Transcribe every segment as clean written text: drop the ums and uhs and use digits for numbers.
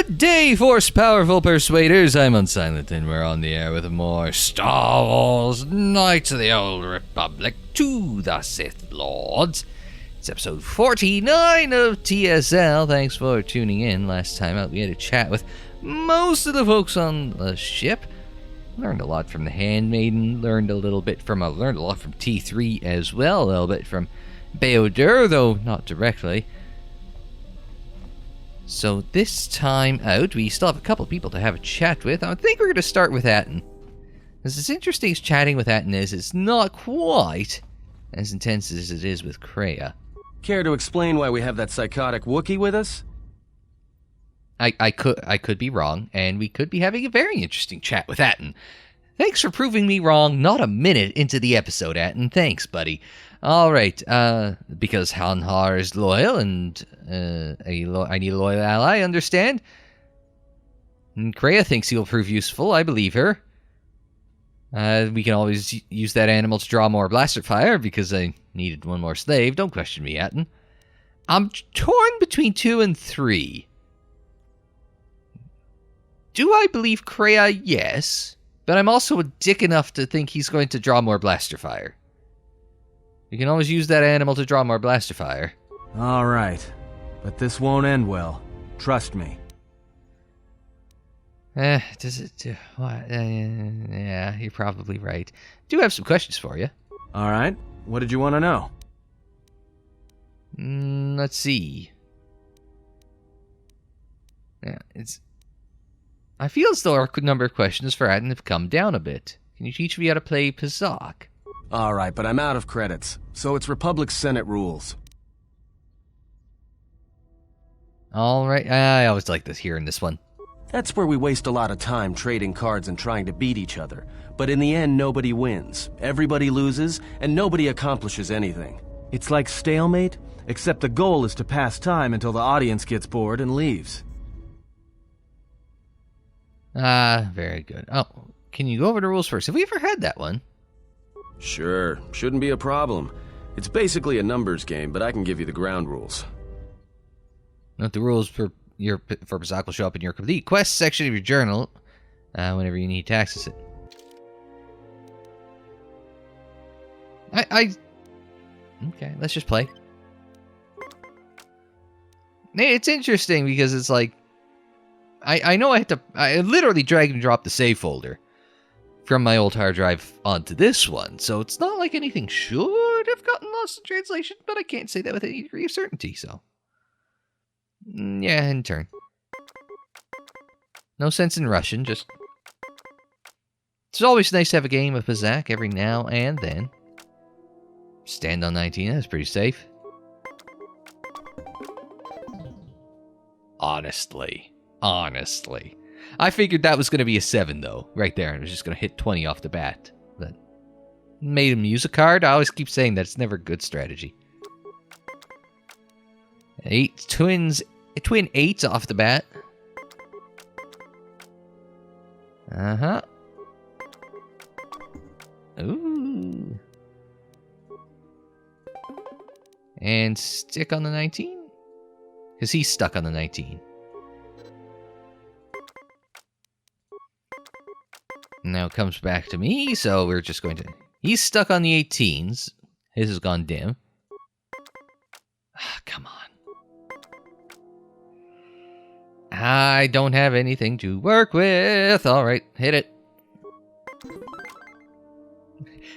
Good day, Force Powerful Persuaders. I'm Unsilent, and we're on the air with more Star Wars Knights of the Old Republic to the Sith Lords. It's episode 49 of TSL. Thanks for tuning in. Last time out, we had a chat with most of the folks on the ship. Learned a lot from the Handmaiden. Learned a lot from T3 as well. A little bit from Beodur, though not directly. So this time out, we still have a couple people to have a chat with. I think we're going to start with Atton. As interesting as chatting with Atton is, it's not quite as intense as it is with Kreia. Care to explain why we have that psychotic Wookiee with us? I could be wrong, and we could be having a very interesting chat with Atton. Thanks for proving me wrong not a minute into the episode, Atton. Thanks, buddy. Alright, because Hanhar is loyal, and I need a loyal ally, understand? And Kreia thinks he'll prove useful, I believe her. We can always use that animal to draw more blaster fire, because I needed one more slave. Don't question me, Atton. I'm torn between 2 and 3. Do I believe Kreia? Yes. But I'm also a dick enough to think he's going to draw more blaster fire. You can always use that animal to draw more blaster fire. Alright. But this won't end well. Trust me. Does it? What? Yeah, you're probably right. Do have some questions for you. Alright. What did you want to know? Let's see. Yeah, I feel as though our number of questions for Atton have come down a bit. Can you teach me how to play Pazak? Alright, but I'm out of credits, so it's Republic Senate rules. Alright, I always like this hearing this one. That's where we waste a lot of time trading cards and trying to beat each other. But in the end, nobody wins. Everybody loses, and nobody accomplishes anything. It's like stalemate, except the goal is to pass time until the audience gets bored and leaves. Very good. Oh, can you go over the rules first? Have we ever had that one? Sure, shouldn't be a problem. It's basically a numbers game, but I can give you the ground rules. Note the rules for Pazak will show up in your complete quest section of your journal whenever you need to access it. Okay, let's just play. It's interesting because it's like I know I literally drag and drop the save folder from my old hard drive onto this one, so it's not like anything should have gotten lost in translation, but I can't say that with any degree of certainty, so. Yeah, in turn. No sense in rushing, just. It's always nice to have a game of Pazak every now and then. Stand on 19, that's pretty safe. Honestly. I figured that was going to be a 7, though, right there. I was just going to hit 20 off the bat. But made him use a card? I always keep saying that. It's never a good strategy. 8 twin 8s off the bat. Uh-huh. Ooh. And stick on the 19? Because he's stuck on the 19. Now it comes back to me, so we're just going to... He's stuck on the 18s. His has gone dim. Come on. I don't have anything to work with. Alright, hit it.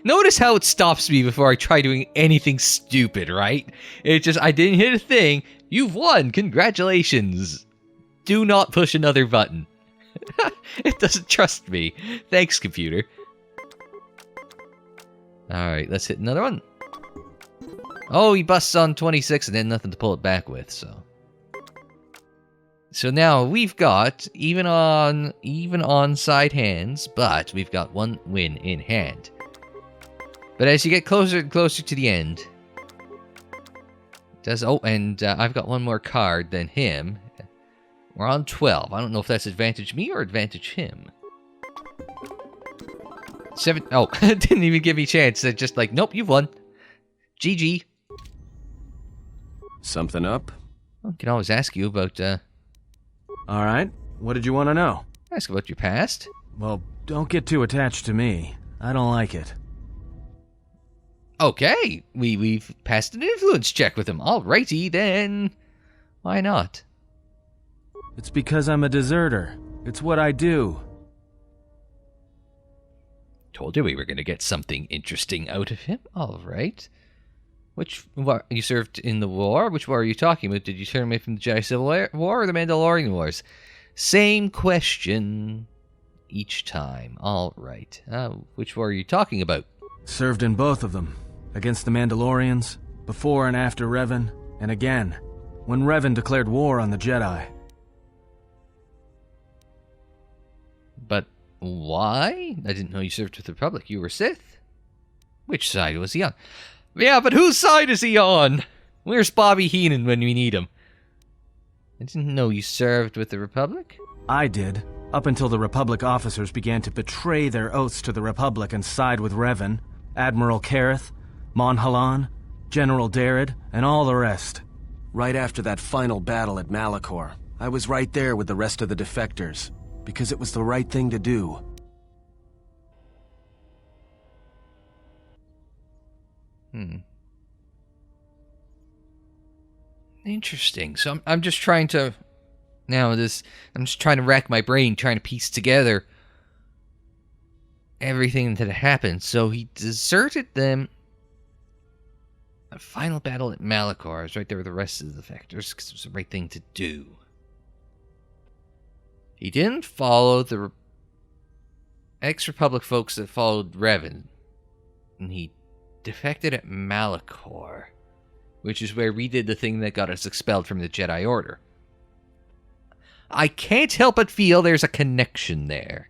Notice how it stops me before I try doing anything stupid, right? It's just, I didn't hit a thing. You've won. Congratulations. Do not push another button. It doesn't trust me. Thanks, computer. Alright, let's hit another one. Oh, he busts on 26 and then nothing to pull it back with, so. So now we've got, even on side hands, but we've got one win in hand. But as you get closer and closer to the end, I've got one more card than him. We're on 12. I don't know if that's advantage me or advantage him. 7. Oh, didn't even give me a chance. They're just like, nope, you've won. GG. Something up? I can always ask you about, All right, what did you want to know? Ask about your past. Well, don't get too attached to me. I don't like it. Okay, we've passed an influence check with him. Alrighty then. Why not? It's because I'm a deserter. It's what I do. Told you we were going to get something interesting out of him. Alright. You served in the war? Which war are you talking about? Did you turn away from the Jedi Civil War or the Mandalorian Wars? Same question each time. Alright. Which war are you talking about? Served in both of them. Against the Mandalorians, before and after Revan, and again, when Revan declared war on the Jedi. But why? I didn't know you served with the Republic. You were Sith. Which side was he on? Yeah, but whose side is he on? Where's Bobby Heenan when we need him? I didn't know you served with the Republic. I did, up until the Republic officers began to betray their oaths to the Republic and side with Revan, Admiral Kareth, Mon Halan, General Darrett, and all the rest. Right after that final battle at Malachor, I was right there with the rest of the defectors, because it was the right thing to do. Interesting. So I'm just trying to... I'm just trying to rack my brain, trying to piece together everything that happened. So he deserted them... A final battle at Malachor. I was right there with the rest of the defectors because it was the right thing to do. He didn't follow the ex-Republic folks that followed Revan. And he defected at Malachor, which is where we did the thing that got us expelled from the Jedi Order. I can't help but feel there's a connection there.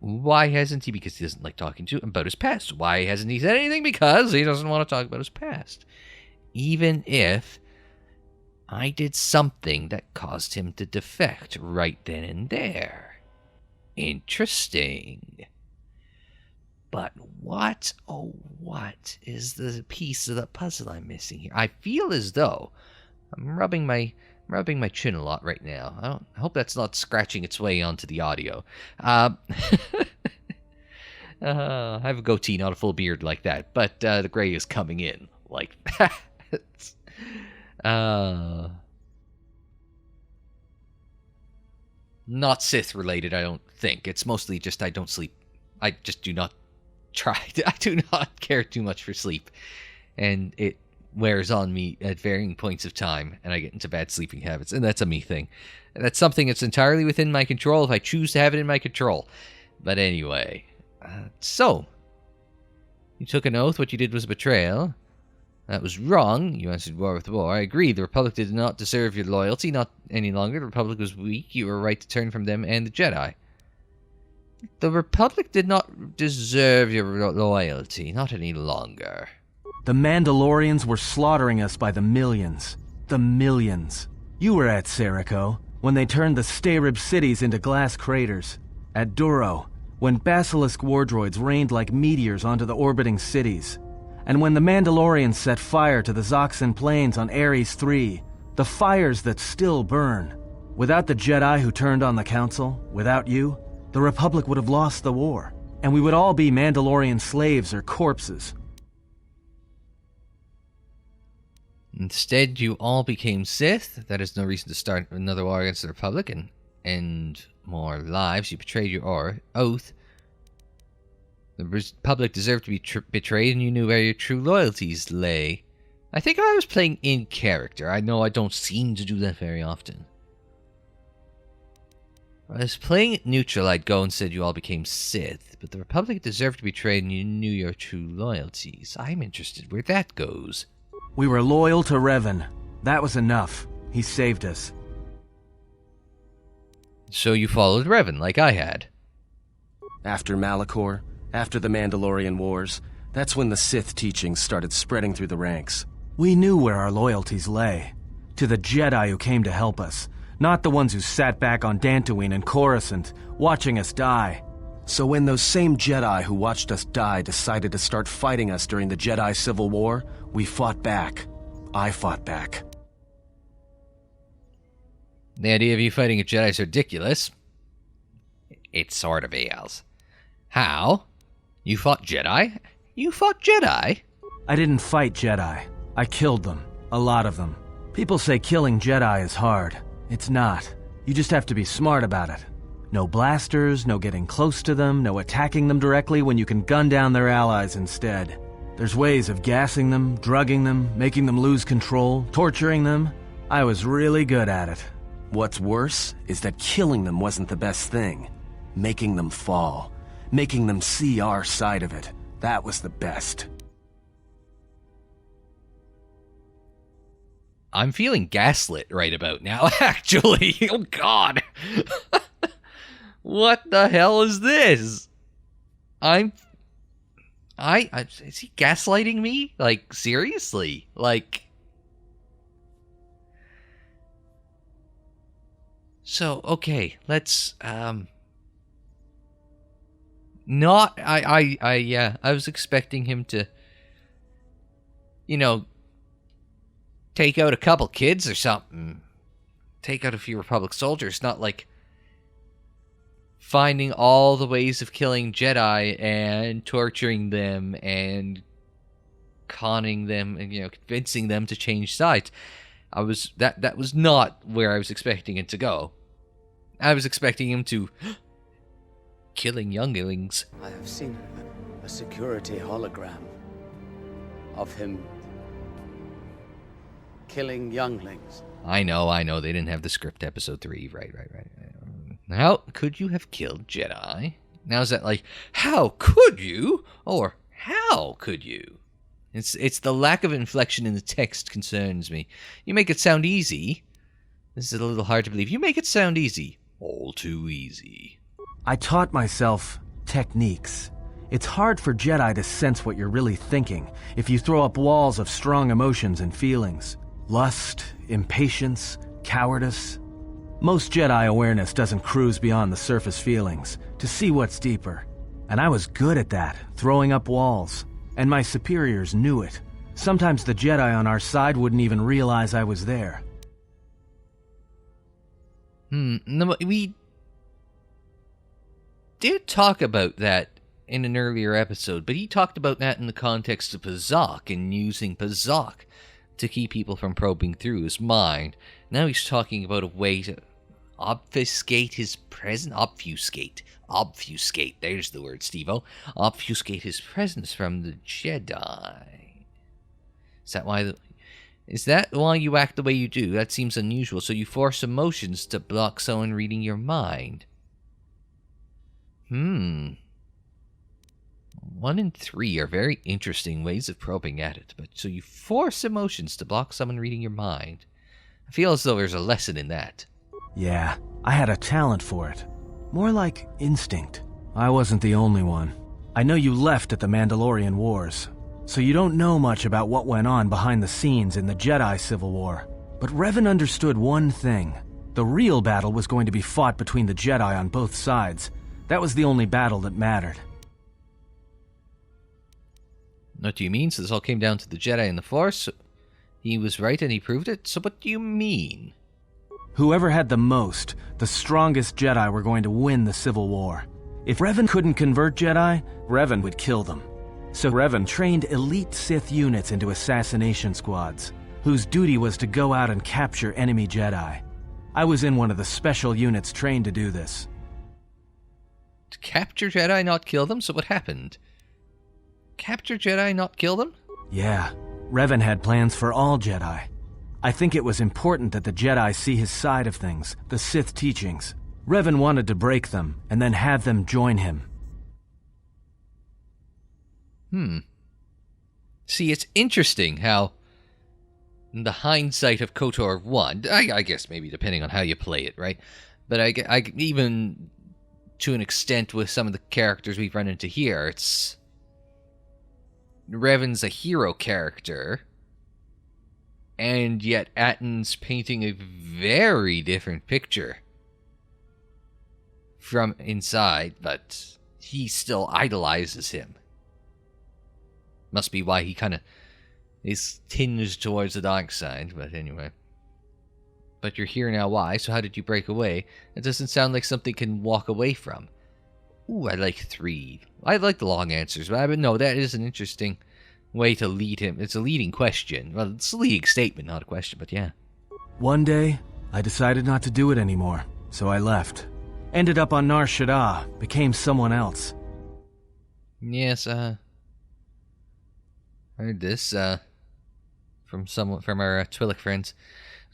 Why hasn't he? Because he doesn't like talking to him about his past. Why hasn't he said anything? Because he doesn't want to talk about his past. Even if I did something that caused him to defect right then and there. Interesting. But what, oh what, is the piece of the puzzle I'm missing here? I feel as though I'm rubbing my chin a lot right now. I hope that's not scratching its way onto the audio. I have a goatee, not a full beard like that, but the gray is coming in like that. Not Sith related, I don't think. It's mostly just I don't sleep. I just do not try. I do not care too much for sleep, and it wears on me at varying points of time, and I get into bad sleeping habits, and that's a me thing. And that's something that's entirely within my control if I choose to have it in my control. But anyway, so you took an oath. What you did was a betrayal. That was wrong. You answered war with war. I agree. The Republic did not deserve your loyalty, not any longer. The Republic was weak. You were right to turn from them and the Jedi. The Republic did not deserve your loyalty, not any longer. The Mandalorians were slaughtering us by the millions. The millions. You were at Serico, when they turned the Starib cities into glass craters. At Duro, when Basilisk war droids rained like meteors onto the orbiting cities. And when the Mandalorians set fire to the Zoxan plains on Ares III, the fires that still burn. Without the Jedi who turned on the Council, without you, the Republic would have lost the war, and we would all be Mandalorian slaves or corpses. Instead, you all became Sith. That is no reason to start another war against the Republic and end more lives. You betrayed your oath. The Republic deserved to be betrayed, and you knew where your true loyalties lay. I think I was playing in character. I know I don't seem to do that very often. If I was playing it neutral, I'd go and said you all became Sith, but the Republic deserved to be betrayed, and you knew your true loyalties. I'm interested where that goes. We were loyal to Revan. That was enough. He saved us. So you followed Revan, like I had. After Malachor, after the Mandalorian Wars, that's when the Sith teachings started spreading through the ranks. We knew where our loyalties lay. To the Jedi who came to help us, not the ones who sat back on Dantooine and Coruscant, watching us die. So when those same Jedi who watched us die decided to start fighting us during the Jedi Civil War, we fought back. I fought back. The idea of you fighting a Jedi is ridiculous. It sort of is. How? You fought Jedi? You fought Jedi? I didn't fight Jedi. I killed them. A lot of them. People say killing Jedi is hard. It's not. You just have to be smart about it. No blasters, no getting close to them, no attacking them directly when you can gun down their allies instead. There's ways of gassing them, drugging them, making them lose control, torturing them. I was really good at it. What's worse is that killing them wasn't the best thing. Making them fall. Making them see our side of it. That was the best. I'm feeling gaslit right about now, actually. Oh, God. What the hell is this? Is he gaslighting me? Like, seriously? Like... So, okay, let's, not, I was expecting him to, you know, take out a couple kids or something. Take out a few Republic soldiers, not like finding all the ways of killing Jedi and torturing them and conning them and, you know, convincing them to change sides. That was not where I was expecting it to go. I was expecting him to killing younglings. I have seen a security hologram of him killing younglings. I know. They didn't have the script episode 3. Right. How could you have killed Jedi? Now is that like, how could you? Or how could you? It's the lack of inflection in the text concerns me. You make it sound easy. This is a little hard to believe. You make it sound easy. All too easy. I taught myself techniques. It's hard for Jedi to sense what you're really thinking if you throw up walls of strong emotions and feelings. Lust, impatience, cowardice. Most Jedi awareness doesn't cruise beyond the surface feelings to see what's deeper. And I was good at that, throwing up walls. And my superiors knew it. Sometimes the Jedi on our side wouldn't even realize I was there. No, we did talk about that in an earlier episode, but he talked about that in the context of Pazak and using Pazak to keep people from probing through his mind. Now he's talking about a way to obfuscate his presence. Obfuscate. There's the word, Steve-O. Obfuscate his presence from the Jedi. Is that why you act the way you do? That seems unusual. So you force emotions to block someone reading your mind. 1 and 3 are very interesting ways of probing at it. But so you force emotions to block someone reading your mind. I feel as though there's a lesson in that. Yeah, I had a talent for it. More like instinct. I wasn't the only one. I know you left at the Mandalorian Wars, so you don't know much about what went on behind the scenes in the Jedi Civil War. But Revan understood one thing. The real battle was going to be fought between the Jedi on both sides. That was the only battle that mattered. What do you mean? So this all came down to the Jedi and the Force? He was right and he proved it? So what do you mean? Whoever had the most, the strongest Jedi were going to win the Civil War. If Revan couldn't convert Jedi, Revan would kill them. So Revan trained elite Sith units into assassination squads, whose duty was to go out and capture enemy Jedi. I was in one of the special units trained to do this. To capture Jedi, not kill them? So what happened? Capture Jedi, not kill them? Yeah, Revan had plans for all Jedi. I think it was important that the Jedi see his side of things, the Sith teachings. Revan wanted to break them, and then have them join him. See, it's interesting how, in the hindsight of KOTOR 1, I guess maybe depending on how you play it, right? But I even, to an extent with some of the characters we've run into here, it's... Revan's a hero character, and yet Atton's painting a very different picture from inside, but he still idolizes him. Must be why he kind of is tinged towards the dark side, but anyway. but you're here now. Why? So how did you break away? It doesn't sound like something can walk away from. Ooh, I like 3. I like the long answers, but no, that is an interesting way to lead him. It's a leading question. Well, it's a leading statement, not a question, but yeah. One day, I decided not to do it anymore, so I left. Ended up on Nar Shaddaa, became someone else. Yes, heard this, from our Twi'lek friends.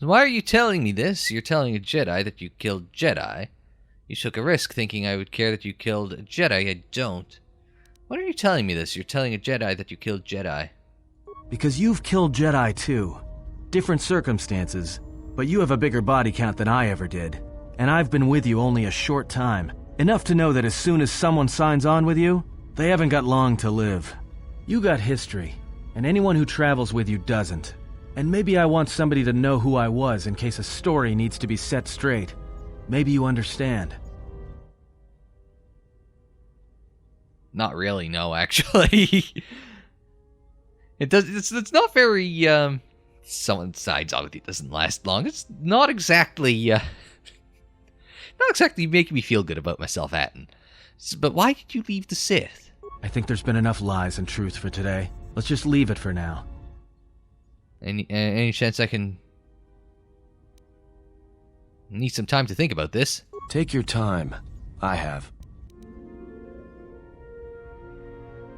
Why are you telling me this? You're telling a Jedi that you killed Jedi. You took a risk thinking I would care that you killed a Jedi. I don't. Why are you telling me this? You're telling a Jedi that you killed Jedi. Because you've killed Jedi too. Different circumstances, but you have a bigger body count than I ever did. And I've been with you only a short time. Enough to know that as soon as someone signs on with you, they haven't got long to live. You got history, and anyone who travels with you doesn't. And maybe I want somebody to know who I was in case a story needs to be set straight. Maybe you understand. Not really, no, actually. It's not very, someone signs on with you, it doesn't last long. It's not exactly, not exactly making me feel good about myself, Atton. But why did you leave the Sith? I think there's been enough lies and truth for today. Let's just leave it for now. Any chance I can... Need some time to think about this. Take your time. I have.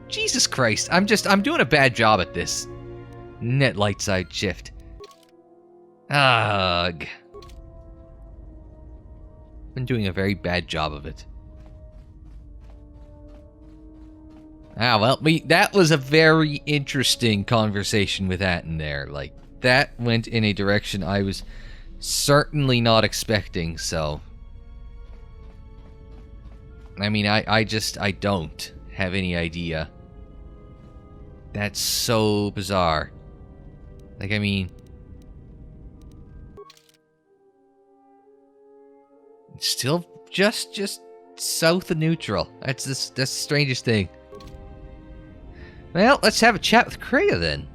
Jesus Christ, I'm doing a bad job at this. Net light side shift. Ugh. Been doing a very bad job of it. Ah, well, that was a very interesting conversation with Atton there. Like, that went in a direction I was certainly not expecting, so... I mean, I don't have any idea. That's so bizarre. Like, I mean... It's still just south of neutral. That's the strangest thing. Well, let's have a chat with Kreia then.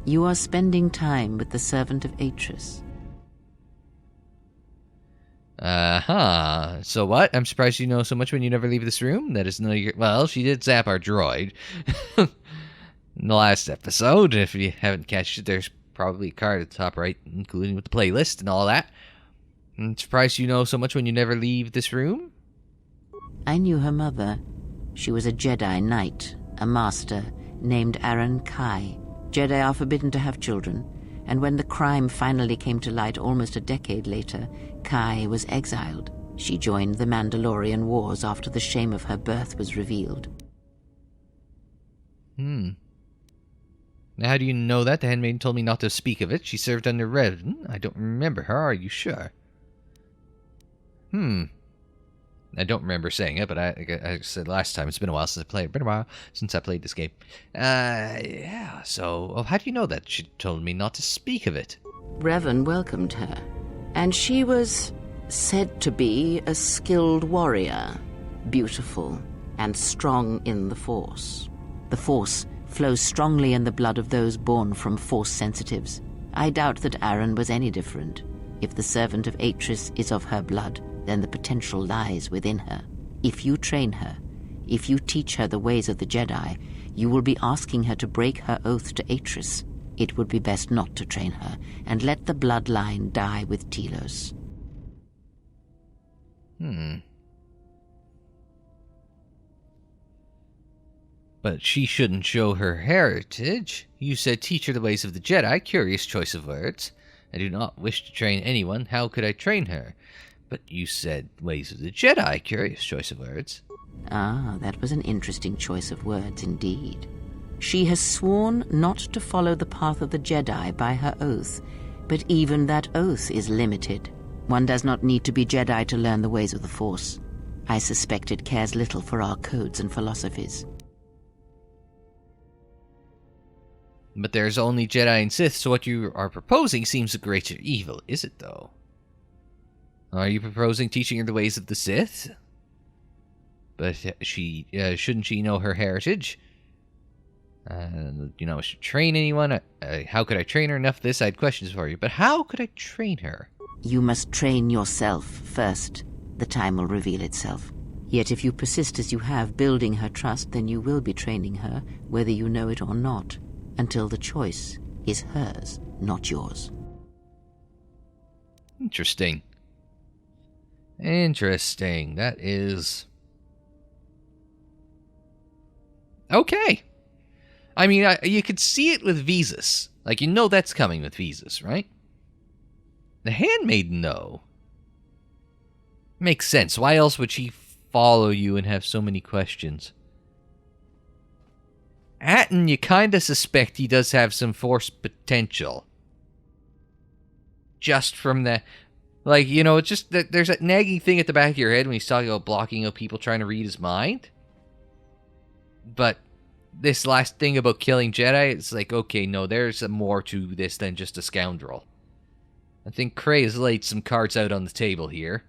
You are spending time with the servant of Atris. So what? I'm surprised you know so much when you never leave this room. That is none of your... Well, she did zap our droid. In the last episode. If you haven't catched it, there's probably a card at the top right, including with the playlist and all that. I'm surprised you know so much when you never leave this room. I knew her mother. She was a Jedi Knight, a master, named Aaron Kai. Jedi are forbidden to have children, and when the crime finally came to light almost a decade later, Kai was exiled. She joined the Mandalorian Wars after the shame of her birth was revealed. Now, how do you know that? The handmaiden told me not to speak of it. She served under Revan. I don't remember her. Are you sure? I don't remember saying it, but I said last time, it's been a while since I played. Been a while since I played this game. Yeah, so... how do you know that? She told me not to speak of it. Revan welcomed her, and she was said to be a skilled warrior, beautiful and strong in the Force. The Force flows strongly in the blood of those born from Force sensitives. I doubt that Aaron was any different. If the servant of Atris is of her blood, then the potential lies within her. If you train her, if you teach her the ways of the Jedi, you will be asking her to break her oath to Atris. It would be best not to train her, and let the bloodline die with Telos. But she shouldn't show her heritage. You said teach her the ways of the Jedi. Curious choice of words. I do not wish to train anyone. How could I train her? But you said ways of the Jedi. Curious choice of words. Ah, that was an interesting choice of words indeed. She has sworn not to follow the path of the Jedi by her oath, but even that oath is limited. One does not need to be Jedi to learn the ways of the Force. I suspect it cares little for our codes and philosophies. But there's only Jedi and Sith, so what you are proposing seems a greater evil, is it though? Are you proposing teaching her the ways of the Sith? But shouldn't she know her heritage? Should train anyone? How could I train her? Enough of this, I had questions for you. But how could I train her? You must train yourself first. The time will reveal itself. Yet if you persist as you have, building her trust, then you will be training her, whether you know it or not, until the choice is hers, not yours. Interesting. Interesting. That is... okay. I mean, you could see it with Visas. Like, you know that's coming with Visas, right? The Handmaiden, though. Makes sense. Why else would she follow you and have so many questions? Atton, you kind of suspect he does have some Force potential. Just from the... like, you know, it's just that there's that nagging thing at the back of your head when he's talking about blocking out people trying to read his mind. But this last thing about killing Jedi, it's like, okay, no, there's more to this than just a scoundrel. I think Kreia has laid some cards out on the table here.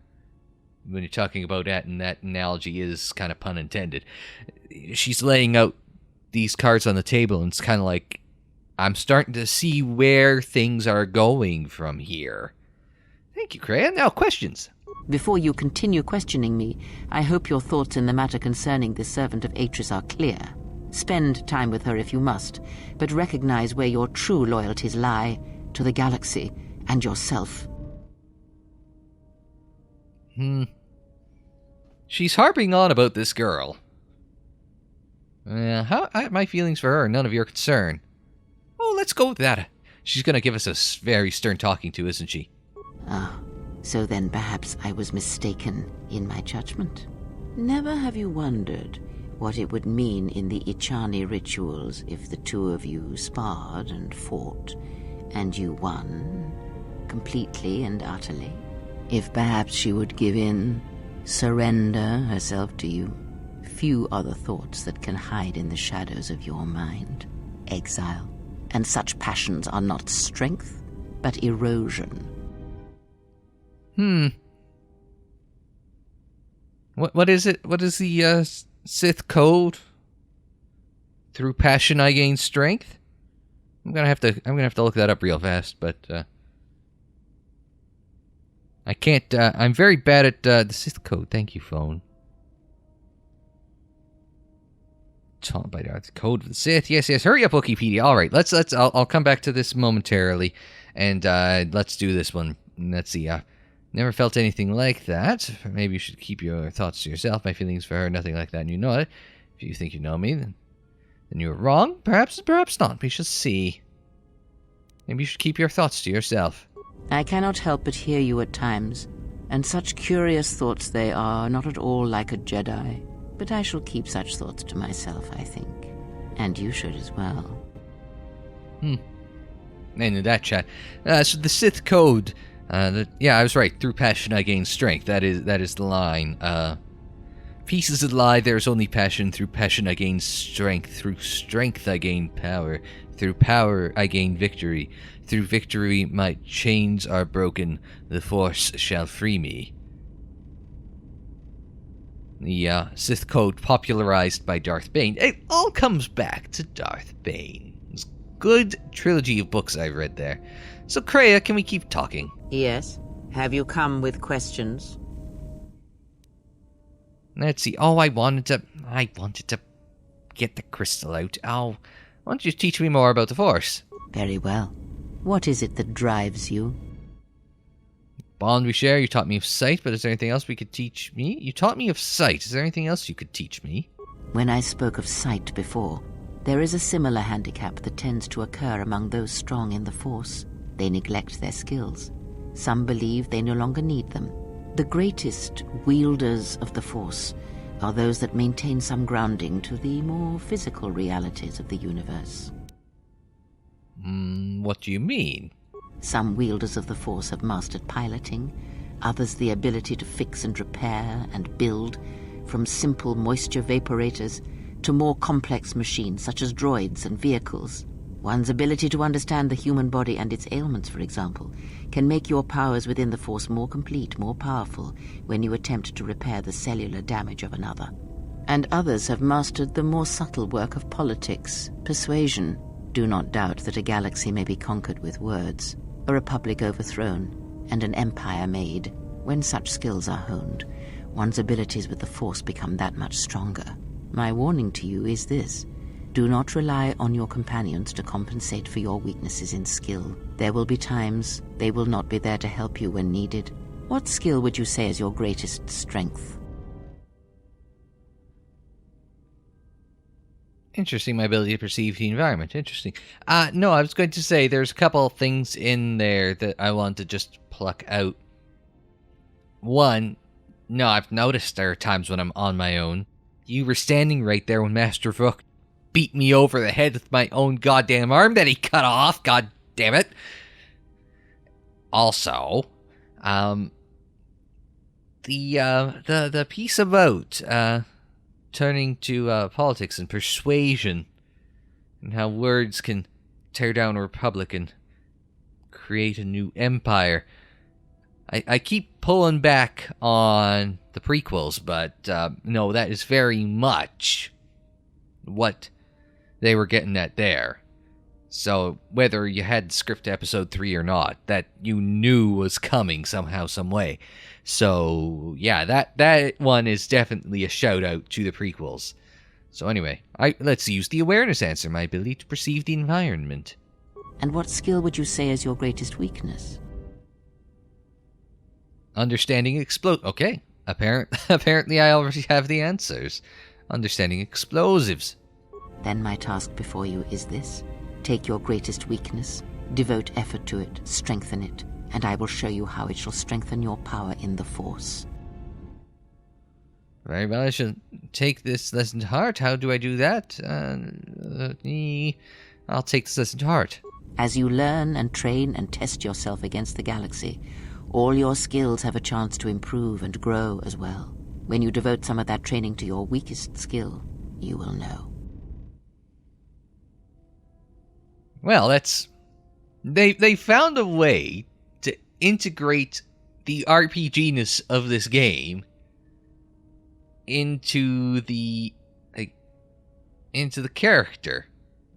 When you're talking about Atton, that analogy is kind of pun intended. She's laying out these cards on the table, and it's kind of like, I'm starting to see where things are going from here. Thank you, Kreia. Now, questions. Before you continue questioning me, I hope your thoughts in the matter concerning this servant of Atris are clear. Spend time with her if you must, but recognize where your true loyalties lie, to the galaxy and yourself. She's harping on about this girl. My feelings for her are none of your concern. Oh, let's go with that. She's going to give us a very stern talking to, isn't she? Ah, so then perhaps I was mistaken in my judgment. Never have you wondered what it would mean in the Ichani rituals if the two of you sparred and fought, and you won, completely and utterly? If perhaps she would give in, surrender herself to you? Few are the thoughts that can hide in the shadows of your mind. Exile. And such passions are not strength, but erosion. What is it? What is the Sith code? Through passion I gain strength? I'm gonna have to look that up real fast, but I can't. I'm very bad at the Sith code. Thank you, phone. Taught by the code of the Sith. Yes. Hurry up, Wikipedia. All right, let's. I'll come back to this momentarily, and let's do this one. Let's see. Never felt anything like that. Maybe you should keep your thoughts to yourself. My feelings for her, nothing like that, and you know it. If you think you know me, then you're wrong. Perhaps not. We shall see. Maybe you should keep your thoughts to yourself. I cannot help but hear you at times, and such curious thoughts they are, not at all like a Jedi. But I shall keep such thoughts to myself, I think. And you should as well. And in that chat. So the Sith code... yeah, I was right. Through passion I gain strength. That is the line. Peace is a lie. There is only passion. Through passion I gain strength. Through strength I gain power. Through power I gain victory. Through victory my chains are broken. The Force shall free me. The Sith code popularized by Darth Bane. It all comes back to Darth Bane. It's a good trilogy of books I've read there. So, Kreia, can we keep talking? Yes. Have you come with questions? Let's see. Oh, I wanted to get the crystal out. Oh, why don't you teach me more about the Force? Very well. What is it that drives you? Bond we share. You taught me of sight, but is there anything else we could teach me? You taught me of sight. Is there anything else you could teach me? When I spoke of sight before, there is a similar handicap that tends to occur among those strong in the Force. They neglect their skills. Some believe they no longer need them. The greatest wielders of the Force are those that maintain some grounding to the more physical realities of the universe. What do you mean? Some wielders of the Force have mastered piloting, others the ability to fix and repair and build, from simple moisture vaporators to more complex machines such as droids and vehicles. One's ability to understand the human body and its ailments, for example, can make your powers within the Force more complete, more powerful, when you attempt to repair the cellular damage of another. And others have mastered the more subtle work of politics, persuasion. Do not doubt that a galaxy may be conquered with words, a republic overthrown, and an empire made. When such skills are honed, one's abilities with the Force become that much stronger. My warning to you is this: do not rely on your companions to compensate for your weaknesses in skill. There will be times they will not be there to help you when needed. What skill would you say is your greatest strength? Interesting, my ability to perceive the environment. Interesting. No, I was going to say there's a couple of things in there that I want to just pluck out. One, no, I've noticed there are times when I'm on my own. You were standing right there when Master Vrook beat me over the head with my own goddamn arm that he cut off. God damn it. Also, the piece about turning to politics and persuasion, and how words can tear down a republic and create a new empire. I keep pulling back on the prequels, but no, that is very much what they were getting at there. So whether you had script episode 3 or not, that you knew was coming somehow, some way. So yeah, that one is definitely a shout out to the prequels. So anyway, let's use the awareness answer, my ability to perceive the environment. And what skill would you say is your greatest weakness? Understanding okay. Apparently I already have the answers. Understanding explosives. Then my task before you is this: take your greatest weakness, devote effort to it, strengthen it, and I will show you how it shall strengthen your power in the Force. Very well, I shall take this lesson to heart. How do I do that? I'll take this lesson to heart. As you learn and train and test yourself against the galaxy, all your skills have a chance to improve and grow as well. When you devote some of that training to your weakest skill, you will know. Well, that's... They found a way to integrate the RPG-ness of this game into the character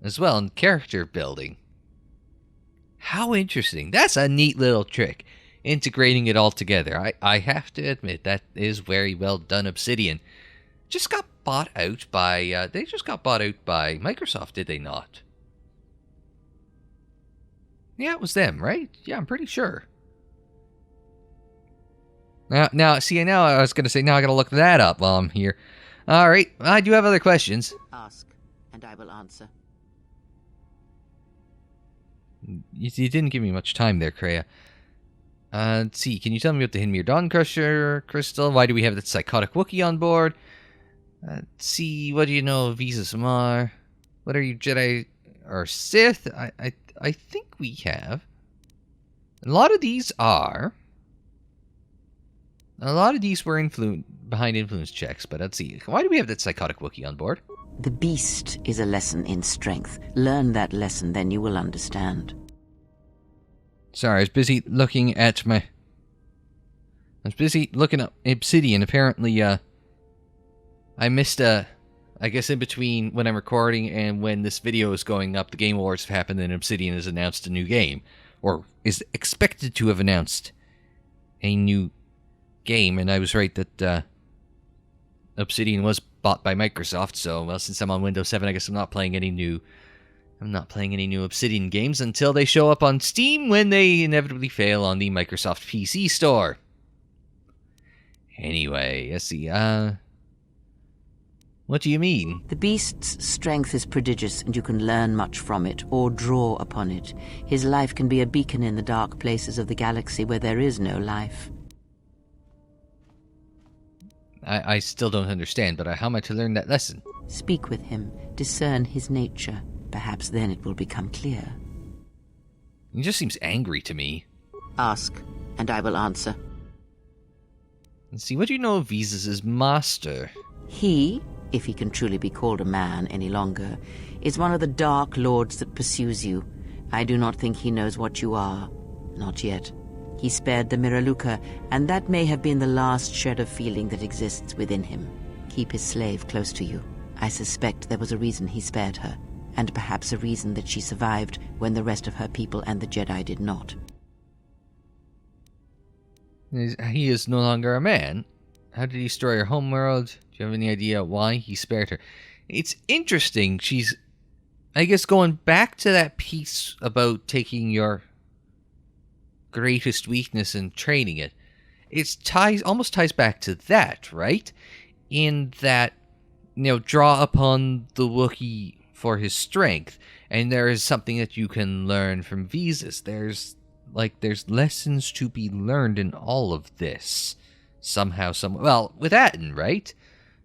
as well, and character building. How interesting. That's a neat little trick. Integrating it all together. I have to admit, that is very well done. Obsidian just got bought out by... they just got bought out by Microsoft, did they not? Yeah, it was them, right? Yeah, I'm pretty sure. Now I was going to say, now I got to look that up while I'm here. All right, I do have other questions. Ask, and I will answer. You didn't give me much time there, Kreia. Let's see, can you tell me about the Hinmir Dawn Crusher crystal? Why do we have that psychotic Wookiee on board? Let's see, what do you know of Visa Samar? What are you, Jedi or Sith? I think we have. A lot of these were behind influence checks, but let's see. Why do we have that psychotic Wookiee on board? The beast is a lesson in strength. Learn that lesson, then you will understand. Sorry, I was busy looking at Obsidian. Apparently, I missed I guess in between when I'm recording and when this video is going up, the Game Awards have happened and Obsidian has announced a new game. Or is expected to have announced a new game, and I was right that Obsidian was bought by Microsoft, so, well, since I'm on Windows 7, I guess I'm not playing any new Obsidian games until they show up on Steam, when they inevitably fail on the Microsoft PC store. Anyway, let's see, what do you mean? The beast's strength is prodigious, and you can learn much from it, or draw upon it. His life can be a beacon in the dark places of the galaxy where there is no life. I still don't understand, but how am I to learn that lesson? Speak with him, discern his nature. Perhaps then it will become clear. He just seems angry to me. Ask, and I will answer. Let's see, what do you know of Visas' master? He, if he can truly be called a man any longer, is one of the dark lords that pursues you. I do not think he knows what you are. Not yet. He spared the Miraluka, and that may have been the last shred of feeling that exists within him. Keep his slave close to you. I suspect there was a reason he spared her, and perhaps a reason that she survived when the rest of her people and the Jedi did not. He is no longer a man. How did he destroy her homeworld? Do you have any idea why he spared her? It's interesting. She's, I guess, going back to that piece about taking your greatest weakness and training it. Almost ties back to that, right? In that, draw upon the Wookiee for his strength, and there is something that you can learn from Visas. There's lessons to be learned in all of this. Somehow, with Atton, right?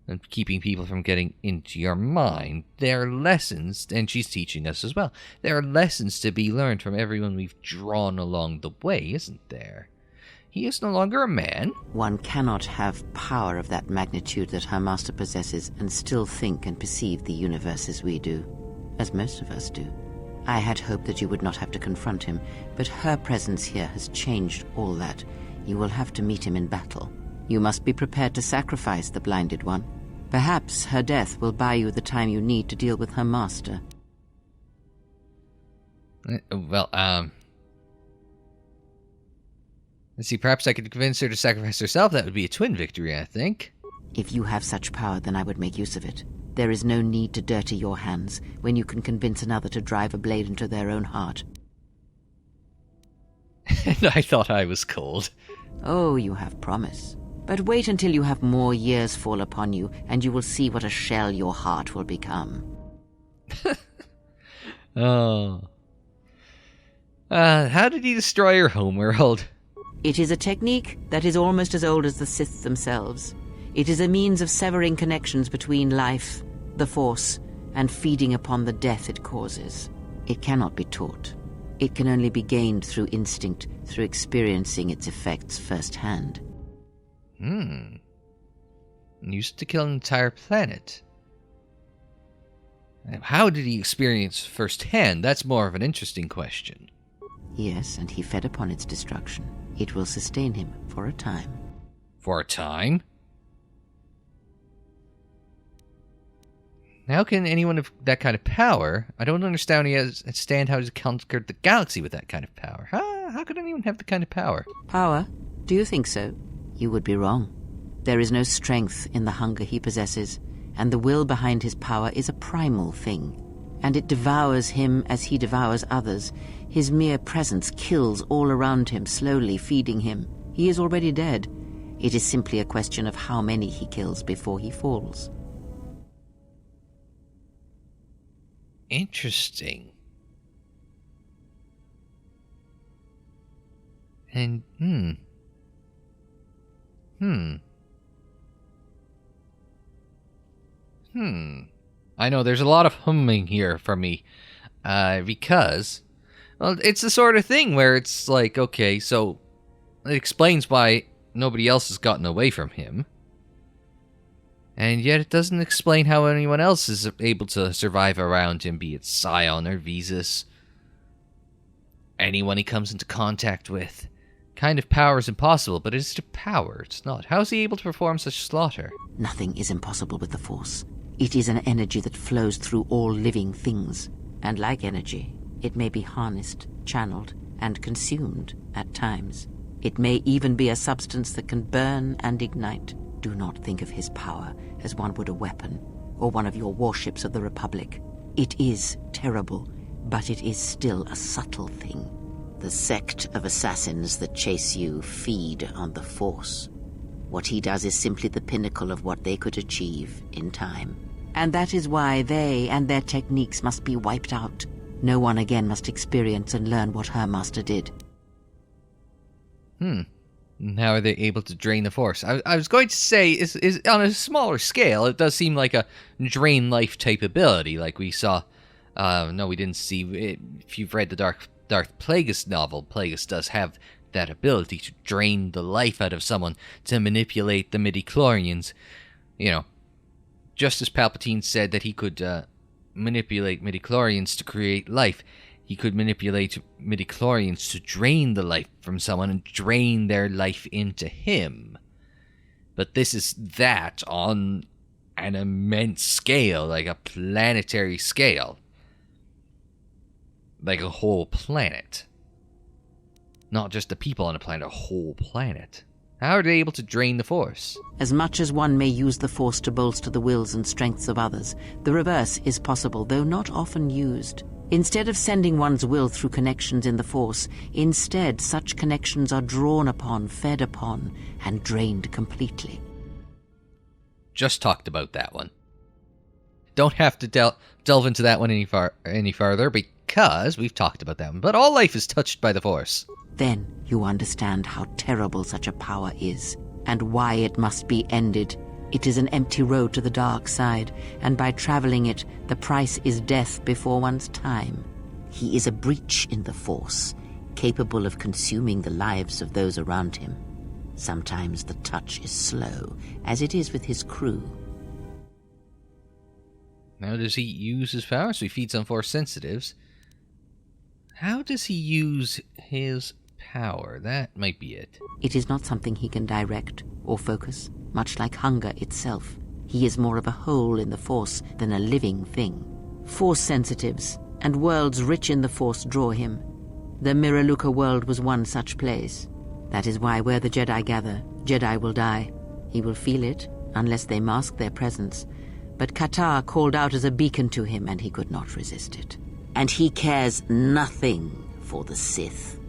And keeping people from getting into your mind. There are lessons, and she's teaching us as well. There are lessons to be learned from everyone we've drawn along the way, isn't there? He is no longer a man. One cannot have power of that magnitude that her master possesses and still think and perceive the universe as we do, as most of us do. I had hoped that you would not have to confront him, but her presence here has changed all that. You will have to meet him in battle. You must be prepared to sacrifice the blinded one. Perhaps her death will buy you the time you need to deal with her master. Let's see, perhaps I could convince her to sacrifice herself. That would be a twin victory, I think. If you have such power, then I would make use of it. There is no need to dirty your hands when you can convince another to drive a blade into their own heart. I thought I was cold. Oh, you have promise. But wait until you have more years fall upon you, and you will see what a shell your heart will become. Oh. How did he destroy your homeworld? It is a technique that is almost as old as the Sith themselves. It is a means of severing connections between life, the Force, and feeding upon the death it causes. It cannot be taught. It can only be gained through instinct, through experiencing its effects firsthand. Used to kill an entire planet. How did he experience firsthand? That's more of an interesting question. Yes, and he fed upon its destruction. It will sustain him for a time. For a time? How can anyone of that kind of power... I don't understand how he's conquered the galaxy with that kind of power. How could anyone have the kind of power? Power? Do you think so? You would be wrong. There is no strength in the hunger he possesses, and the will behind his power is a primal thing. And it devours him as he devours others. His mere presence kills all around him, slowly feeding him. He is already dead. It is simply a question of how many he kills before he falls. Interesting. And, I know there's a lot of humming here from me, because, well, it's the sort of thing where it's like, okay, so it explains why nobody else has gotten away from him, and yet it doesn't explain how anyone else is able to survive around him, be it Scion or Visas. Anyone he comes into contact with. Kind of power is impossible, but it's a power, it's not. How is he able to perform such slaughter? Nothing is impossible with the Force. It is an energy that flows through all living things. And like energy, it may be harnessed, channeled, and consumed at times. It may even be a substance that can burn and ignite. Do not think of his power as one would a weapon, or one of your warships of the Republic. It is terrible, but it is still a subtle thing. The sect of assassins that chase you feed on the Force. What he does is simply the pinnacle of what they could achieve in time. And that is why they and their techniques must be wiped out. No one again must experience and learn what her master did. How are they able to drain the Force? I was going to say, is on a smaller scale, it does seem like a drain life type ability, like we saw. No, we didn't see it. If you've read the Darth Plagueis novel, Plagueis does have that ability to drain the life out of someone to manipulate the midichlorians. You know, just as Palpatine said that he could manipulate midichlorians to create life, he could manipulate midichlorians to drain the life from someone and drain their life into him. But this is that on an immense scale, like a planetary scale. Like a whole planet. Not just the people on a planet, a whole planet. How are they able to drain the Force? As much as one may use the Force to bolster the wills and strengths of others, the reverse is possible, though not often used. Instead of sending one's will through connections in the Force, instead such connections are drawn upon, fed upon, and drained completely. Just talked about that one. Don't have to delve into that one any farther, because we've talked about that one. But all life is touched by the Force. Then you understand how terrible such a power is, and why it must be ended. It is an empty road to the dark side, and by traveling it, the price is death before one's time. He is a breach in the Force, capable of consuming the lives of those around him. Sometimes the touch is slow, as it is with his crew. How does he use his power? So he feeds on Force sensitives. How does he use his power? That might be it. It is not something he can direct or focus, much like hunger itself. He is more of a hole in the Force than a living thing. Force sensitives and worlds rich in the Force draw him. The Miraluka world was one such place. That is why where the Jedi gather, Jedi will die. He will feel it, unless they mask their presence. But Katar called out as a beacon to him, and he could not resist it. And he cares nothing for the Sith,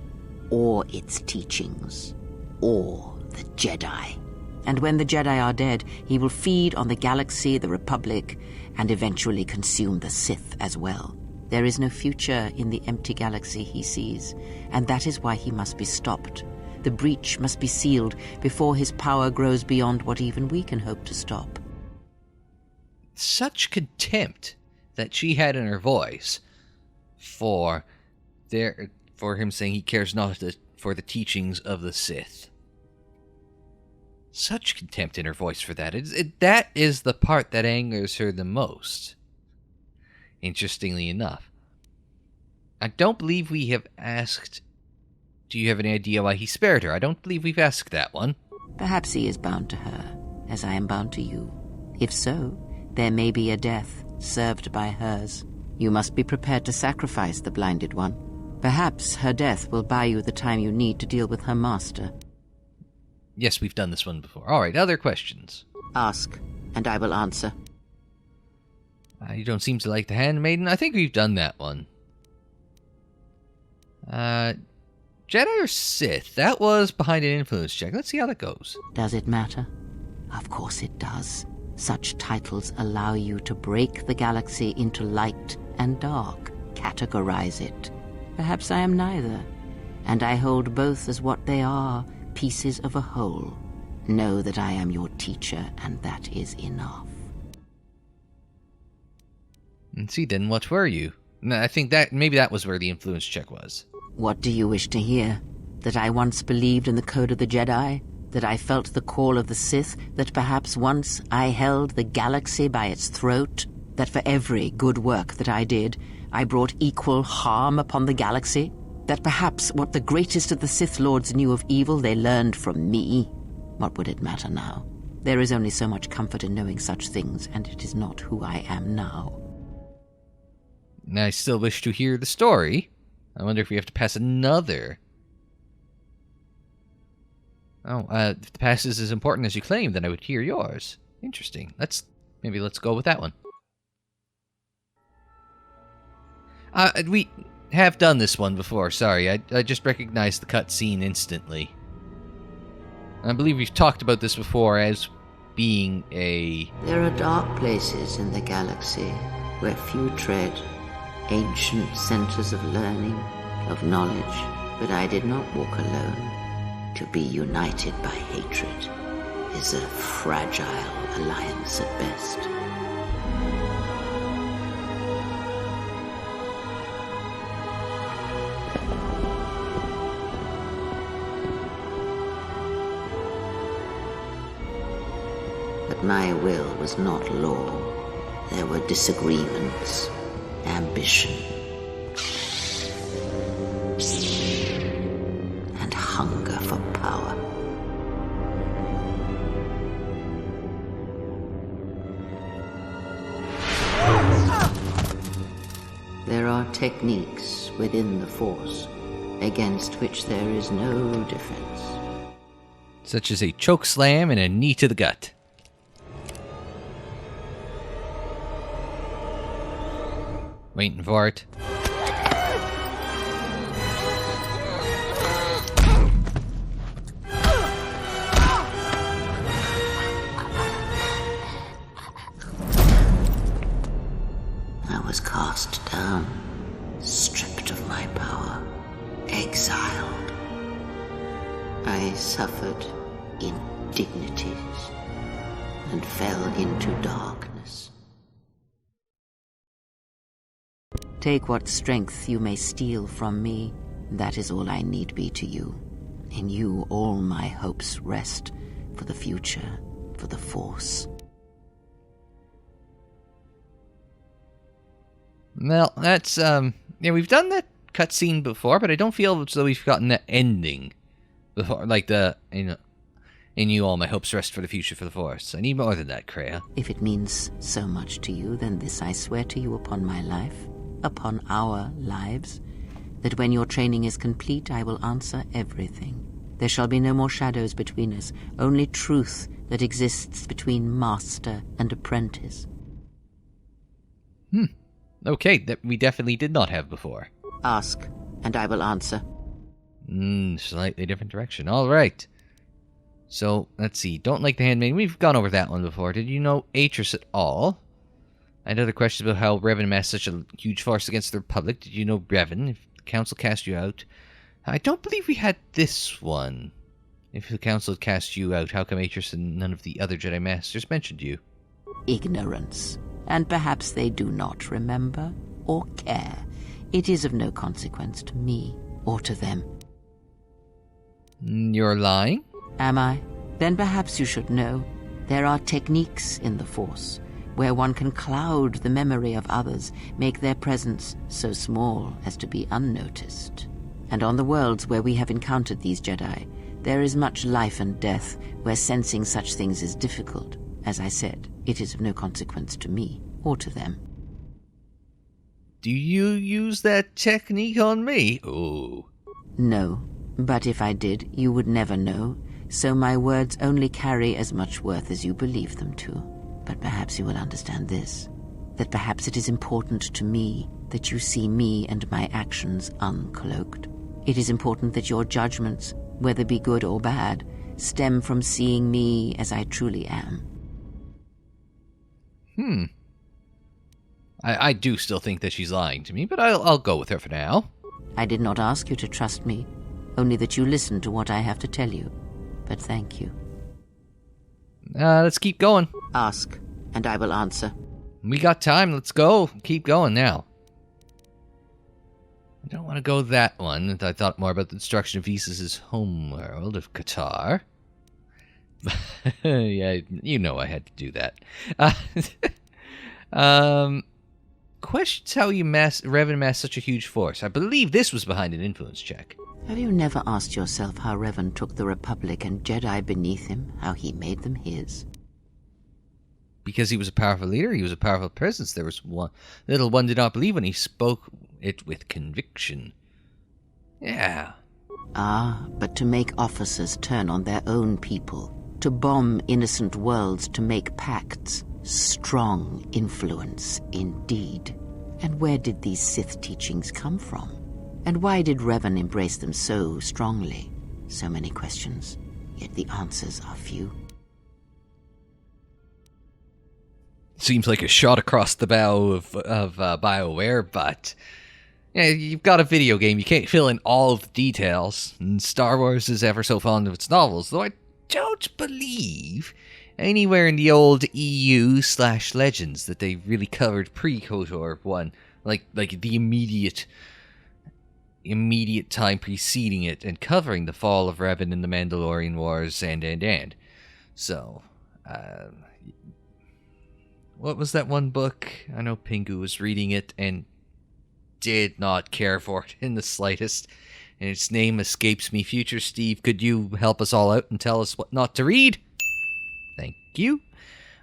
or its teachings, or the Jedi. And when the Jedi are dead, he will feed on the galaxy, the Republic, and eventually consume the Sith as well. There is no future in the empty galaxy he sees, and that is why he must be stopped. The breach must be sealed before his power grows beyond what even we can hope to stop. Such contempt that she had in her voice for him saying he cares not for the teachings of the Sith. Such contempt in her voice for that. That is the part that angers her the most. Interestingly enough. I don't believe we have asked, do you have any idea why he spared her? I don't believe we've asked that one. Perhaps he is bound to her, as I am bound to you. If so, there may be a death served by hers. You must be prepared to sacrifice the blinded one. Perhaps her death will buy you the time you need to deal with her master. Yes, we've done this one before. All right, other questions? Ask, and I will answer. You don't seem to like the handmaiden. I think we've done that one. Jedi or Sith? That was behind an influence check. Let's see how that goes. Does it matter? Of course it does. Such titles allow you to break the galaxy into light and dark, categorize it. Perhaps I am neither, and I hold both as what they are, pieces of a whole. Know that I am your teacher, and that is enough. And see, then, what were you? No, I think that maybe that was where the influence check was. What do you wish to hear? That I once believed in the code of the Jedi? That I felt the call of the Sith? That perhaps once I held the galaxy by its throat? That for every good work that I did, I brought equal harm upon the galaxy? That perhaps what the greatest of the Sith Lords knew of evil they learned from me? What would it matter now? There is only so much comfort in knowing such things, and it is not who I am now. I still wish to hear the story. I wonder if we have to pass another. Oh, if the past is as important as you claim, then I would hear yours. Interesting. Let's go with that one. We have done this one before, sorry. I just recognized the cutscene instantly. I believe we've talked about this before as being a... There are dark places in the galaxy where few tread, ancient centers of learning, of knowledge, but I did not walk alone. To be united by hatred is a fragile alliance at best. But my will was not law. There were disagreements, ambition, and hunger for power. There are techniques within the Force against which there is no defense. such as a choke slam and a knee to the gut. Waiting for it. I was cast down, stripped of my power, exiled. I suffered indignities and fell into darkness. Take what strength you may steal from me. That is all I need be to you. In you all my hopes rest for the future, for the Force. Well, that's, yeah, we've done that cutscene before, but I don't feel as though we've gotten that ending before, like the, in you all my hopes rest for the future, for the Force. I need more than that, Kreia. If it means so much to you, then this I swear to you upon my life, upon our lives, that when your training is complete, I will answer everything. There shall be no more shadows between us, only truth that exists between master and apprentice. Okay, that we definitely did not have before. Ask, and I will answer. Slightly different direction. All right. So, let's see. Don't like the Handmaiden. We've gone over that one before. Did you know Atris at all? I had other questions about how Revan amassed such a huge force against the Republic. Did you know Revan? If the Council cast you out? I don't believe we had this one. If the Council had cast you out, how come Atris and none of the other Jedi Masters mentioned you? Ignorance. And perhaps they do not remember or care. It is of no consequence to me or to them. You're lying? Am I? Then perhaps you should know. There are techniques in the Force where one can cloud the memory of others, make their presence so small as to be unnoticed. And on the worlds where we have encountered these Jedi, there is much life and death where sensing such things is difficult. As I said, it is of no consequence to me or to them. Do you use that technique on me? Ooh. No, but if I did, you would never know, so my words only carry as much worth as you believe them to. But perhaps you will understand this, that perhaps it is important to me that you see me and my actions uncloaked. It is important that your judgments, whether be good or bad, stem from seeing me as I truly am. I do still think that she's lying to me, but I'll go with her for now. I did not ask you to trust me, only that you listen to what I have to tell you. But thank you. Let's keep going. Ask, and I will answer. We got time. Let's go. Keep going now. I don't want to go that one. I thought more about the destruction of Visas' homeworld of KOTOR. Yeah, you know I had to do that. Questions how Revan amassed such a huge force. I believe this was behind an influence check. Have you never asked yourself how Revan took the Republic and Jedi beneath him, how he made them his? Because he was a powerful leader, he was a powerful presence. There was one little one did not believe when he spoke it with conviction. Yeah. Ah, but to make officers turn on their own people, to bomb innocent worlds, to make pacts. Strong influence, indeed. And where did these Sith teachings come from? And why did Revan embrace them so strongly? So many questions, yet the answers are few. Seems like a shot across the bow of BioWare, but yeah, you've got a video game. You can't fill in all of the details. And Star Wars is ever so fond of its novels, though I don't believe anywhere in the old EU/Legends that they really covered pre-KOTOR 1, like the immediate time preceding it and covering the fall of Revan and the Mandalorian Wars and. So, what was that one book? I know Pingu was reading it and did not care for it in the slightest. And its name escapes me. Future Steve, could you help us all out and tell us what not to read? Thank you.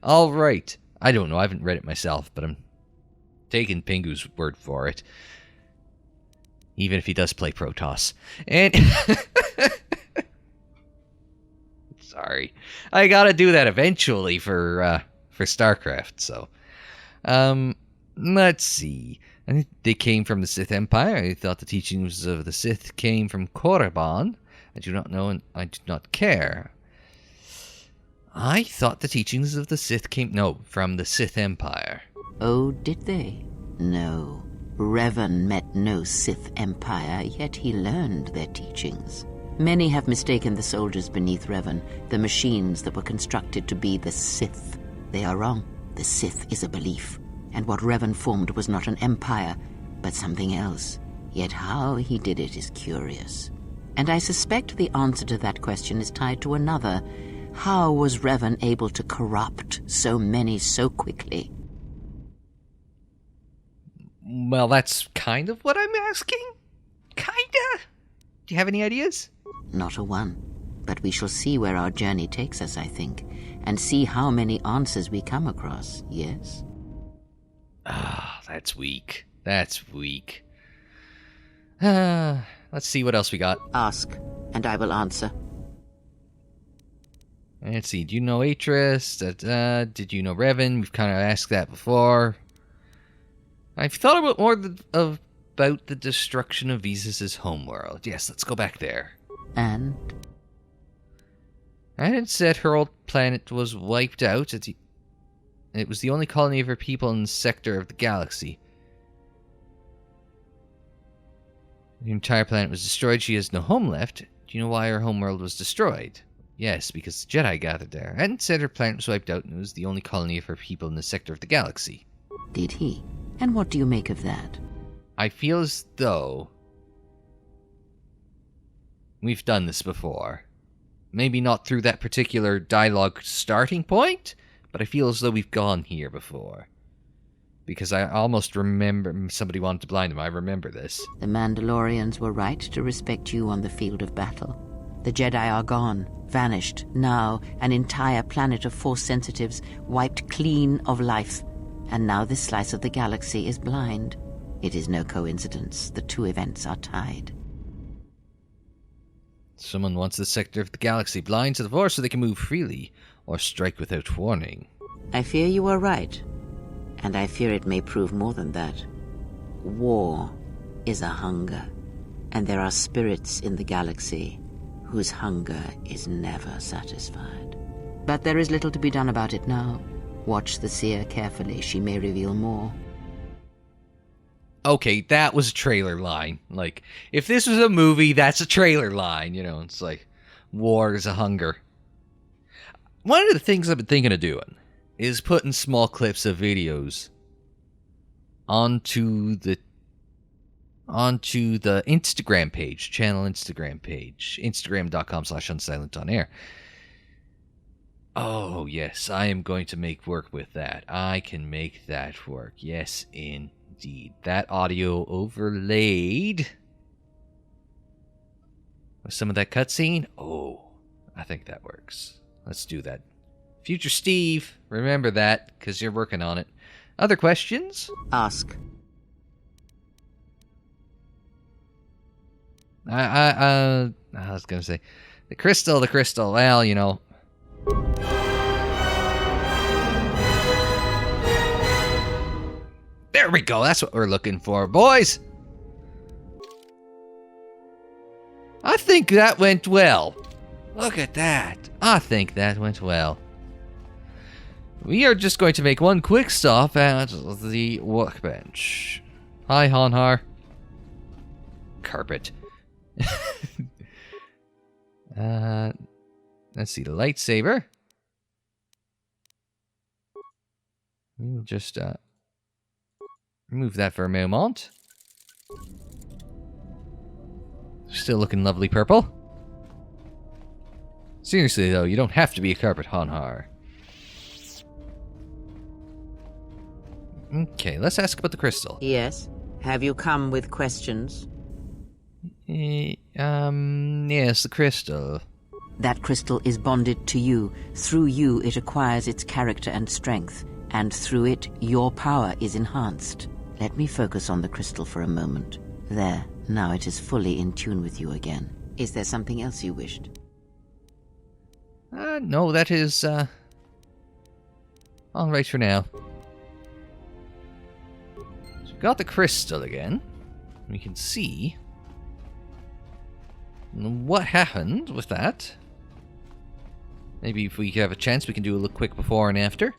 All right. I don't know. I haven't read it myself, but I'm taking Pingu's word for it. Even if he does play Protoss. And Sorry. I gotta do that eventually for StarCraft, so. Let's see. I think they came from the Sith Empire. I thought the teachings of the Sith came from Korriban. I do not know and I do not care. I thought the teachings of the Sith came... No, from the Sith Empire. Oh, did they? No. Revan met no Sith Empire, yet he learned their teachings. Many have mistaken the soldiers beneath Revan, the machines that were constructed to be the Sith. They are wrong. The Sith is a belief, and what Revan formed was not an empire, but something else. Yet how he did it is curious. And I suspect the answer to that question is tied to another. How was Revan able to corrupt so many so quickly? Well, that's kind of what I'm asking. Kinda. Do you have any ideas? Not a one. But we shall see where our journey takes us, I think, and see how many answers we come across, yes? Ah, that's weak. That's weak. Let's see what else we got. Ask, and I will answer. Let's see. Do you know Atris? Did you know Revan? We've kind of asked that before. I've thought about more about the destruction of Visas' homeworld. Yes, let's go back there. And? I had said her old planet was wiped out. It was the only colony of her people in the sector of the galaxy. The entire planet was destroyed. She has no home left. Do you know why her homeworld was destroyed? Yes, because the Jedi gathered there. I hadn't said her planet was wiped out and it was the only colony of her people in the sector of the galaxy. Did he? And what do you make of that? I feel as though we've done this before. Maybe not through that particular dialogue starting point, but I feel as though we've gone here before. Because I almost remember somebody wanted to blind him. I remember this. The Mandalorians were right to respect you on the field of battle. The Jedi are gone, vanished. Now, an entire planet of Force sensitives wiped clean of life. And now this slice of the galaxy is blind. It is no coincidence. The two events are tied. Someone wants the sector of the galaxy blind to the Force so they can move freely, or strike without warning. I fear you are right. And I fear it may prove more than that. War is a hunger. And there are spirits in the galaxy whose hunger is never satisfied. But there is little to be done about it now. Watch the seer carefully. She may reveal more. Okay, that was a trailer line. Like, if this was a movie, that's a trailer line. You know, it's like, war is a hunger. One of the things I've been thinking of doing is putting small clips of videos onto the Instagram page, channel Instagram page, instagram.com/unsilentonair. Oh, yes, I am going to make work with that. I can make that work. Yes, indeed. That audio overlaid with some of that cutscene. Oh, I think that works. Let's do that. Future Steve, remember that, because you're working on it. Other questions? Ask. I was going to say, the crystal, well, you know. There we go, that's what we're looking for, boys. I think that went well. Look at that. I think that went well. We are just going to make one quick stop at the workbench. Hi, Honhar. Carpet. Let's see, the lightsaber. We'll just remove that for a moment. Still looking lovely purple. Seriously though, you don't have to be a carpet, Honhar. Okay, let's ask about the crystal. Yes? Have you come with questions? Yes, the crystal. That crystal is bonded to you. Through you, it acquires its character and strength. And through it, your power is enhanced. Let me focus on the crystal for a moment. There, now it is fully in tune with you again. Is there something else you wished? No, that is, all right for now. So we've got the crystal again. We can see what happened with that. Maybe if we have a chance, we can do a little quick before and after.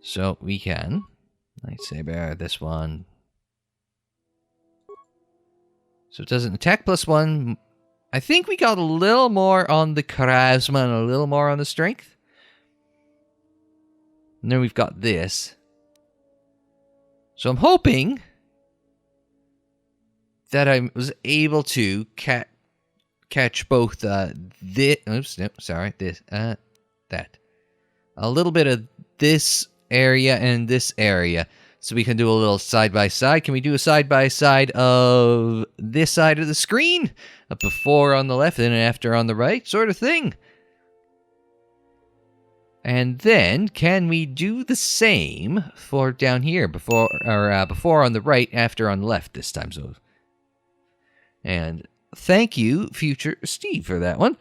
So we can. Lightsaber, this one. So it does an attack +1. I think we got a little more on the charisma and a little more on the strength. And then we've got this. So I'm hoping that I was able to catch both this. Oops, no, sorry, this, that. A little bit of this area and this area. So we can do a little side-by-side. Can we do a side-by-side of this side of the screen? A before on the left and an after on the right, sort of thing. And then, can we do the same for down here? Before on the right, after on the left this time. So, and thank you, future Steve, for that one.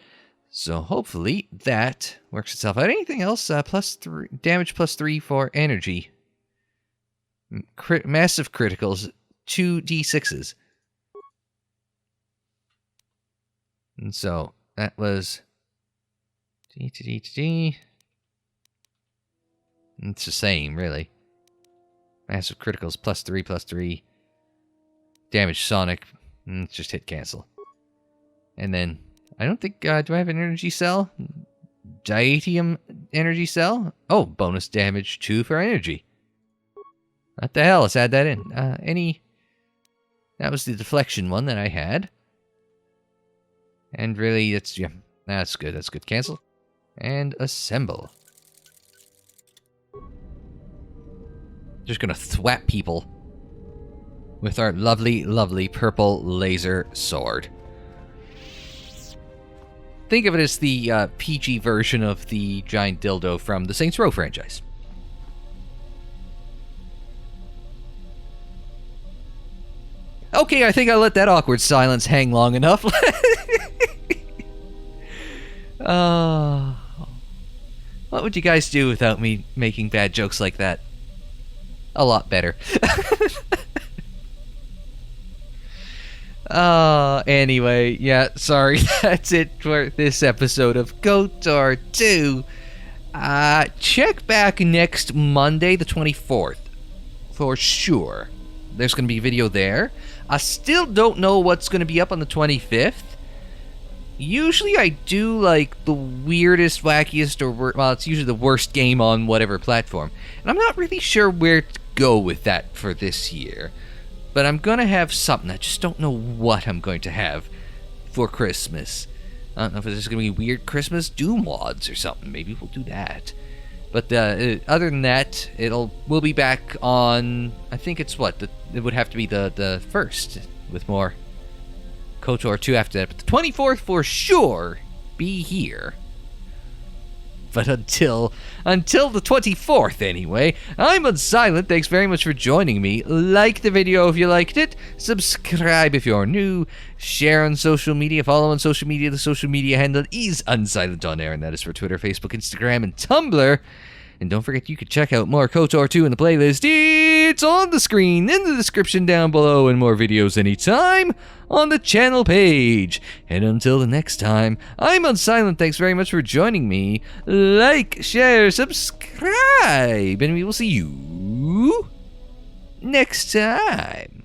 So hopefully that works itself out. Anything else? +3 damage +3 for energy. Massive criticals, 2d6s. And so that was D to D to D. It's the same, really. Massive criticals +3/+3. Damage sonic. Just hit cancel. And then I don't think. Do I have an energy cell? Diatium energy cell? Oh, bonus damage 2 for energy. What the hell? Let's add that in. That was the deflection one that I had. And really, that's good. That's good. Cancel. And assemble. Just gonna thwap people with our lovely, lovely purple laser sword. Think of it as the PG version of the giant dildo from the Saints Row franchise. Okay, I think I let that awkward silence hang long enough. What would you guys do without me making bad jokes like that? A lot better. Anyway, yeah, sorry. That's it for this episode of KOTOR 2. Check back next Monday, the 24th. For sure. There's going to be a video there. I still don't know what's going to be up on the 25th. Usually I do, like, the weirdest, wackiest, or, well, it's usually the worst game on whatever platform. And I'm not really sure where to go with that for this year. But I'm going to have something. I just don't know what I'm going to have for Christmas. I don't know if there's going to be weird Christmas Doom mods or something. Maybe we'll do that. But other than that, we'll be back on, I think it's it would have to be the 1st, with more KOTOR 2 after that. But the 24th for sure, be here. But until the 24th anyway, I'm Unsilent. Thanks very much for joining me. Like the video if you liked it. Subscribe if you're new. Share on social media. Follow on social media. The social media handle is Unsilent on air, and that is for Twitter, Facebook, Instagram, and Tumblr. And don't forget you can check out more KOTOR 2 in the playlist. It's on the screen, in the description down below, and more videos anytime on the channel page. And until the next time, I'm Unsilent. Thanks very much for joining me. Like, share, subscribe, and we will see you next time.